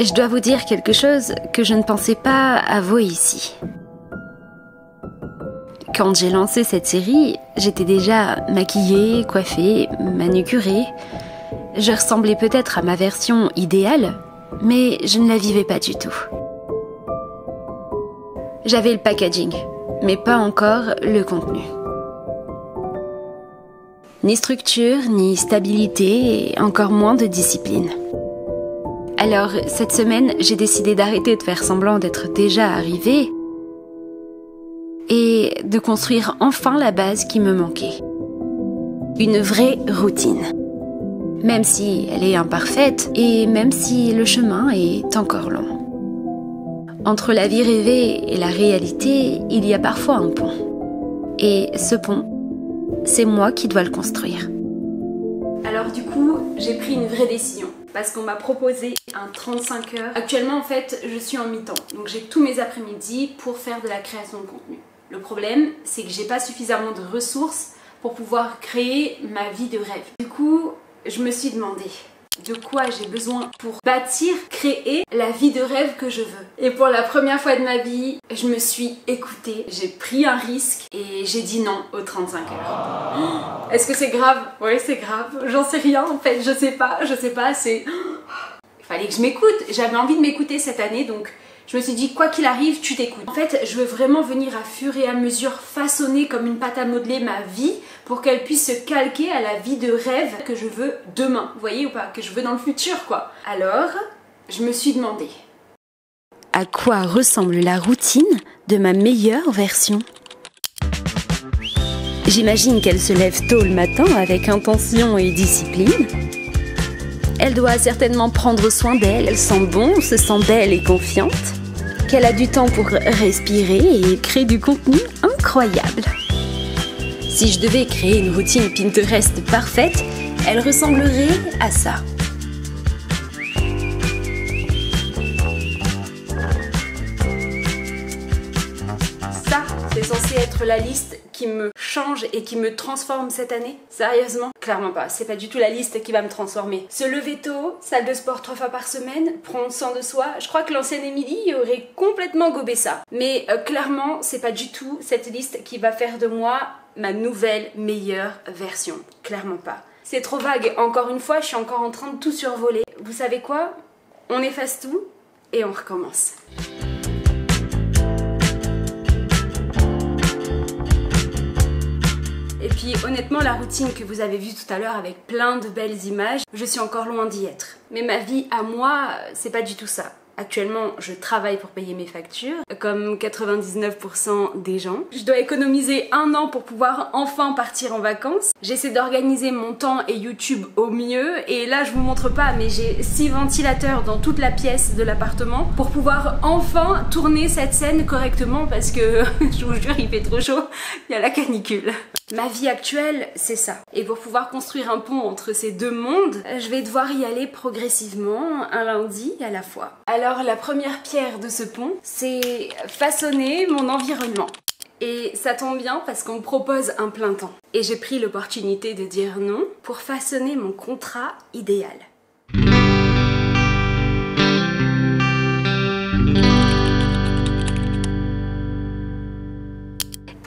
je dois vous dire quelque chose que je ne pensais pas avouer ici. Quand j'ai lancé cette série, j'étais déjà maquillée, coiffée, manucurée. Je ressemblais peut-être à ma version idéale, mais je ne la vivais pas du tout. J'avais le packaging, mais pas encore le contenu. Ni structure, ni stabilité, et encore moins de discipline. Alors, cette semaine, j'ai décidé d'arrêter de faire semblant d'être déjà arrivée et de construire enfin la base qui me manquait. Une vraie routine. Même si elle est imparfaite et même si le chemin est encore long. Entre la vie rêvée et la réalité, il y a parfois un pont. Et ce pont, c'est moi qui dois le construire. Alors du coup, j'ai pris une vraie décision. Parce qu'on m'a proposé un 35 heures. Actuellement, en fait, je suis en mi-temps. Donc j'ai tous mes après-midi pour faire de la création de contenu. Le problème, c'est que j'ai pas suffisamment de ressources pour pouvoir créer ma vie de rêve. Du coup, je me suis demandé de quoi j'ai besoin pour bâtir, créer la vie de rêve que je veux. Et pour la première fois de ma vie, je me suis écoutée, j'ai pris un risque et j'ai dit non aux 35 heures. Est-ce que c'est grave? Oui, c'est grave. J'en sais rien en fait, je sais pas, c'est... Il fallait que je m'écoute, j'avais envie de m'écouter cette année, donc je me suis dit quoi qu'il arrive, tu t'écoutes. En fait, je veux vraiment venir à fur et à mesure façonner comme une pâte à modeler ma vie pour qu'elle puisse se calquer à la vie de rêve que je veux demain. Vous voyez ou pas? Que je veux dans le futur quoi. Alors, je me suis demandé à quoi ressemble la routine de ma meilleure version. J'imagine qu'elle se lève tôt le matin avec intention et discipline. Elle doit certainement prendre soin d'elle, elle sent bon, se sent belle et confiante. Qu'elle a du temps pour respirer et créer du contenu incroyable. Si je devais créer une routine Pinterest parfaite, elle ressemblerait à ça. Ça, c'est censé être la liste qui me change et qui me transforme cette année? Sérieusement? Clairement pas, c'est pas du tout la liste qui va me transformer. Se lever tôt, salle de sport 3 fois par semaine, prendre soin de soi, je crois que l'ancienne Émilie aurait complètement gobé ça. Mais clairement, c'est pas du tout cette liste qui va faire de moi ma nouvelle meilleure version. Clairement pas. C'est trop vague, encore une fois, je suis encore en train de tout survoler. Vous savez quoi? On efface tout et on recommence. Et puis honnêtement, la routine que vous avez vue tout à l'heure avec plein de belles images, je suis encore loin d'y être. Mais ma vie à moi, c'est pas du tout ça. Actuellement, je travaille pour payer mes factures, comme 99% des gens. Je dois économiser 1 an pour pouvoir enfin partir en vacances. J'essaie d'organiser mon temps et YouTube au mieux. Et là, je vous montre pas, mais j'ai 6 ventilateurs dans toute la pièce de l'appartement pour pouvoir enfin tourner cette scène correctement parce que, je vous jure, il fait trop chaud, il y a la canicule. Ma vie actuelle, c'est ça. Et pour pouvoir construire un pont entre ces deux mondes, je vais devoir y aller progressivement, un lundi à la fois. Alors la première pierre de ce pont, c'est façonner mon environnement. Et ça tombe bien parce qu'on me propose un plein temps. Et j'ai pris l'opportunité de dire non pour façonner mon contrat idéal.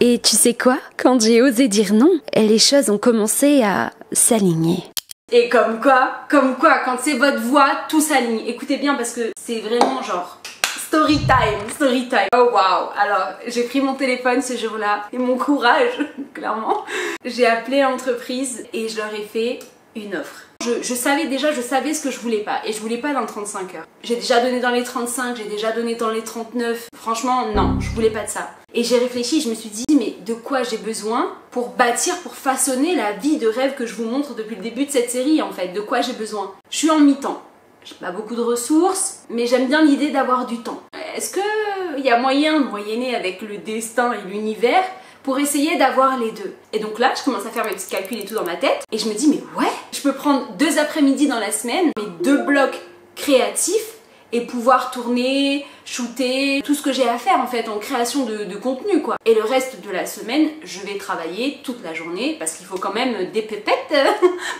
Et tu sais quoi? Quand j'ai osé dire non, les choses ont commencé à s'aligner. Et comme quoi, quand c'est votre voix, tout s'aligne. Écoutez bien parce que c'est vraiment genre story time. Oh wow. Alors, j'ai pris mon téléphone ce jour-là et mon courage, clairement. J'ai appelé l'entreprise et je leur ai fait une offre. Je savais ce que je voulais pas et je voulais pas dans 35 heures. J'ai déjà donné dans les 35, j'ai déjà donné dans les 39. Franchement, non, je voulais pas de ça. Et j'ai réfléchi, je me suis dit, mais de quoi j'ai besoin pour bâtir, pour façonner la vie de rêve que je vous montre depuis le début de cette série en fait. De quoi j'ai besoin? Je suis en mi-temps. J'ai pas beaucoup de ressources, mais j'aime bien l'idée d'avoir du temps. Est-ce qu'il y a moyen de moyenner avec le destin et l'univers pour essayer d'avoir les deux? Et donc là, je commence à faire mes petits calculs et tout dans ma tête, et je me dis, mais ouais, je peux prendre 2 après-midi dans la semaine, mes 2 blocs créatifs, et pouvoir tourner, shooter, tout ce que j'ai à faire en fait en création de contenu quoi. Et le reste de la semaine, je vais travailler toute la journée parce qu'il faut quand même des pépettes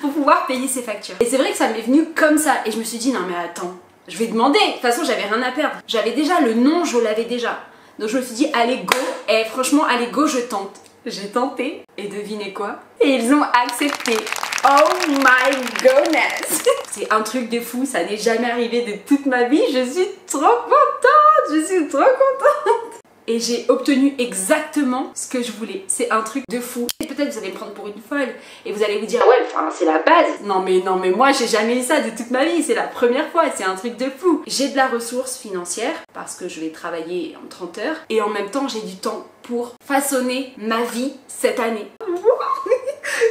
pour pouvoir payer ses factures. Et c'est vrai que ça m'est venu comme ça et je me suis dit non mais attends, Je vais demander, de toute façon j'avais rien à perdre. J'avais déjà le nom, je l'avais déjà. Donc je me suis dit allez go, et franchement allez go, je tente. J'ai tenté et devinez quoi? Et ils ont accepté. Oh my goodness. C'est un truc de fou, ça n'est jamais arrivé de toute ma vie. Je suis trop contente, je suis trop contente. Et j'ai obtenu exactement ce que je voulais. C'est un truc de fou. Et peut-être vous allez me prendre pour une folle et vous allez vous dire ouais, enfin c'est la base. Non mais moi j'ai jamais eu ça de toute ma vie. C'est la première fois, c'est un truc de fou. J'ai de la ressource financière parce que je vais travailler en 30 heures et en même temps j'ai du temps pour façonner ma vie cette année.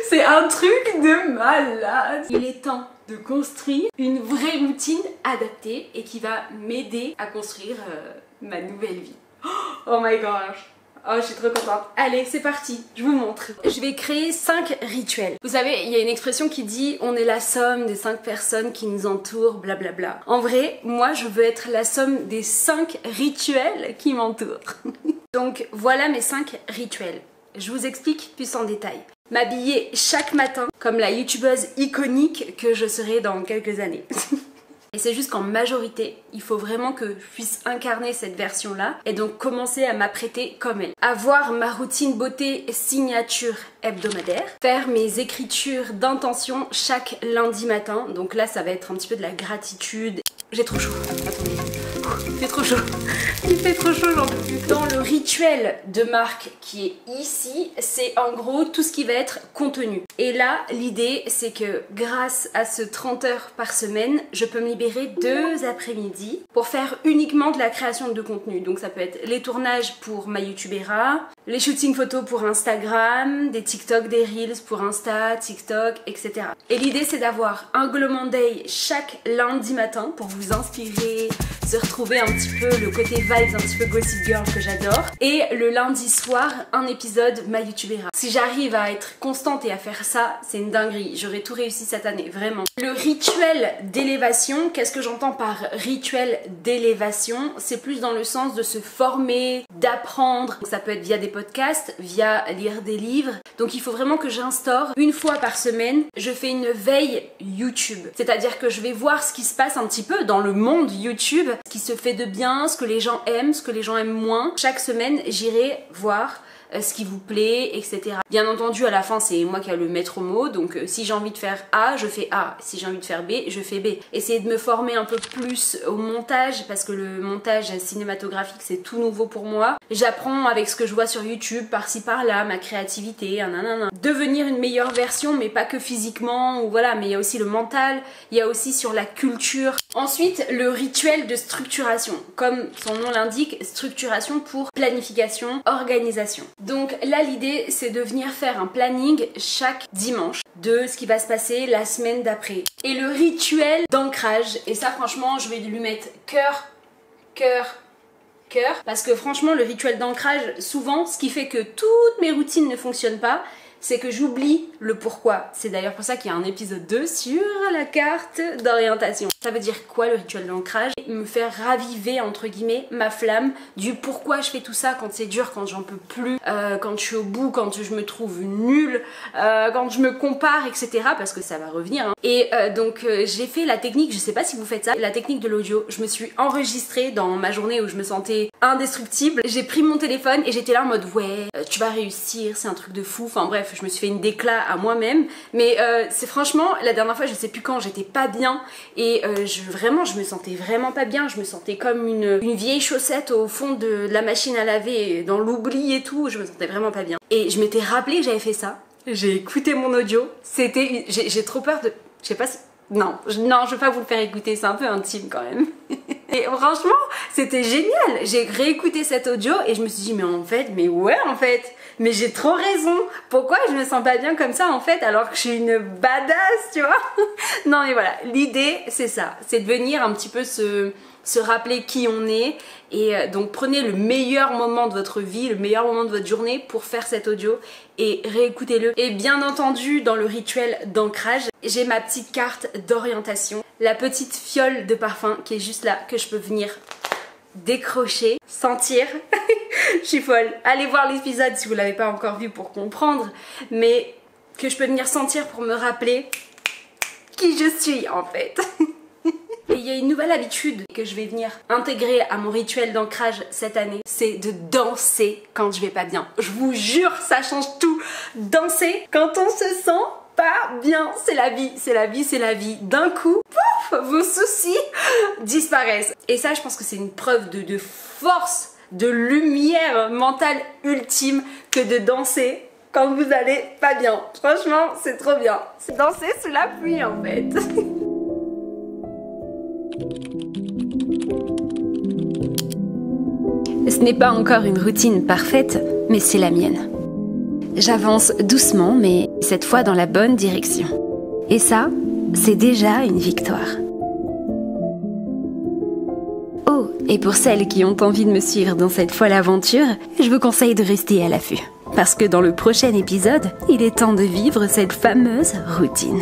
C'est un truc de malade. Il est temps de construire une vraie routine adaptée et qui va m'aider à construire ma nouvelle vie. Oh my gosh. Oh, je suis trop contente. Allez, c'est parti, je vous montre. Je vais créer 5 rituels. Vous savez, il y a une expression qui dit on est la somme des 5 personnes qui nous entourent, blablabla. En vrai, moi, je veux être la somme des 5 rituels qui m'entourent. Donc, voilà mes 5 rituels. Je vous explique plus en détail. M'habiller chaque matin comme la youtubeuse iconique que je serai dans quelques années. Et c'est juste qu'en majorité, il faut vraiment que je puisse incarner cette version-là et donc commencer à m'apprêter comme elle. Avoir ma routine beauté signature hebdomadaire, faire mes écritures d'intention chaque lundi matin. Donc là, ça va être un petit peu de la gratitude. J'ai trop chaud, attendez. Il fait trop chaud. Il fait trop chaud, j'en peux plus. Dans le rituel de marque qui est ici, c'est en gros tout ce qui va être contenu. Et là, l'idée, c'est que grâce à ce 30 heures par semaine, je peux me libérer 2 après-midi pour faire uniquement de la création de contenu. Donc ça peut être les tournages pour ma YouTubera, les shootings photos pour Instagram, des TikTok, des Reels pour Insta, TikTok, etc. Et l'idée, c'est d'avoir un Glow Monday chaque lundi matin pour vous inspirer, se retrouver un petit peu le côté vibes, un petit peu gossip girl que j'adore. Et le lundi soir, un épisode ma YouTubera. Si j'arrive à être constante et à faire ça, c'est une dinguerie. J'aurais tout réussi cette année, vraiment. Le rituel d'élévation, qu'est-ce que j'entends par rituel d'élévation? C'est plus dans le sens de se former, d'apprendre. Ça peut être via des podcasts, via lire des livres. Donc il faut vraiment que j'instaure une fois par semaine, je fais une veille YouTube. C'est-à-dire que je vais voir ce qui se passe un petit peu dans le monde YouTube, ce qui se fait de bien, ce que les gens aiment, ce que les gens aiment moins. Chaque semaine, j'irai voir ce qui vous plaît, etc. Bien entendu, à la fin, c'est moi qui ai le maître mot, donc si j'ai envie de faire A, je fais A. Si j'ai envie de faire B, je fais B. Essayez de me former un peu plus au montage, parce que le montage cinématographique, c'est tout nouveau pour moi. J'apprends avec ce que je vois sur YouTube, par-ci par-là, ma créativité, nanana. Devenir une meilleure version, mais pas que physiquement, ou voilà, mais il y a aussi le mental, il y a aussi sur la culture. Ensuite, le rituel de structuration. Comme son nom l'indique, structuration pour planification, organisation. Donc là, l'idée, c'est de venir faire un planning chaque dimanche de ce qui va se passer la semaine d'après. Et le rituel d'ancrage, et ça franchement, je vais lui mettre cœur, cœur, cœur, parce que franchement, le rituel d'ancrage, souvent, ce qui fait que toutes mes routines ne fonctionnent pas, c'est que j'oublie le pourquoi. C'est d'ailleurs pour ça qu'il y a un épisode 2 sur la carte d'orientation. Ça veut dire quoi le rituel d'ancrage? Me faire raviver entre guillemets ma flamme du pourquoi je fais tout ça quand c'est dur, quand j'en peux plus, quand je suis au bout, quand je me trouve nulle, quand je me compare, etc. Parce que ça va revenir. Hein. Et donc j'ai fait la technique, je sais pas si vous faites ça, la technique de l'audio. Je me suis enregistrée dans ma journée où je me sentais indestructible. J'ai pris mon téléphone et j'étais là en mode ouais, tu vas réussir, c'est un truc de fou. Enfin bref, je me suis fait une déclat à moi-même. Mais c'est franchement, la dernière fois, je sais plus quand, j'étais pas bien et je me sentais vraiment pas bien. Je me sentais comme une vieille chaussette au fond de la machine à laver, dans l'oubli et tout. Je me sentais vraiment pas bien. Et je m'étais rappelé que j'avais fait ça. J'ai écouté mon audio. C'était, j'ai trop peur de, je sais pas si, non, je vais pas vous le faire écouter. C'est un peu intime quand même. Et franchement, c'était génial. J'ai réécouté cet audio et je me suis dit mais j'ai trop raison. Pourquoi je me sens pas bien comme ça en fait alors que je suis une badass, tu vois? Non mais voilà, l'idée c'est ça, c'est de venir un petit peu se rappeler qui on est et donc prenez le meilleur moment de votre vie, le meilleur moment de votre journée pour faire cet audio et réécoutez-le. Et bien entendu dans le rituel d'ancrage, j'ai ma petite carte d'orientation, la petite fiole de parfum qui est juste là que je peux venir décrocher, sentir. Je suis folle. Allez voir l'épisode si vous l'avez pas encore vu pour comprendre, mais que je peux venir sentir pour me rappeler qui je suis en fait. Et il y a une nouvelle habitude que je vais venir intégrer à mon rituel d'ancrage cette année, c'est de danser quand je vais pas bien. Je vous jure, ça change tout. Danser quand on se sent pas bien, c'est la vie, c'est la vie, c'est la vie. D'un coup, pouf, vos soucis disparaissent. Et ça, je pense que c'est une preuve de force, de lumière mentale ultime que de danser quand vous allez pas bien. Franchement, c'est trop bien. C'est danser sous la pluie en fait. Ce n'est pas encore une routine parfaite, mais c'est la mienne. J'avance doucement, mais cette fois dans la bonne direction. Et ça, c'est déjà une victoire. Oh, et pour celles qui ont envie de me suivre dans cette folle aventure, je vous conseille de rester à l'affût. Parce que dans le prochain épisode, il est temps de vivre cette fameuse routine.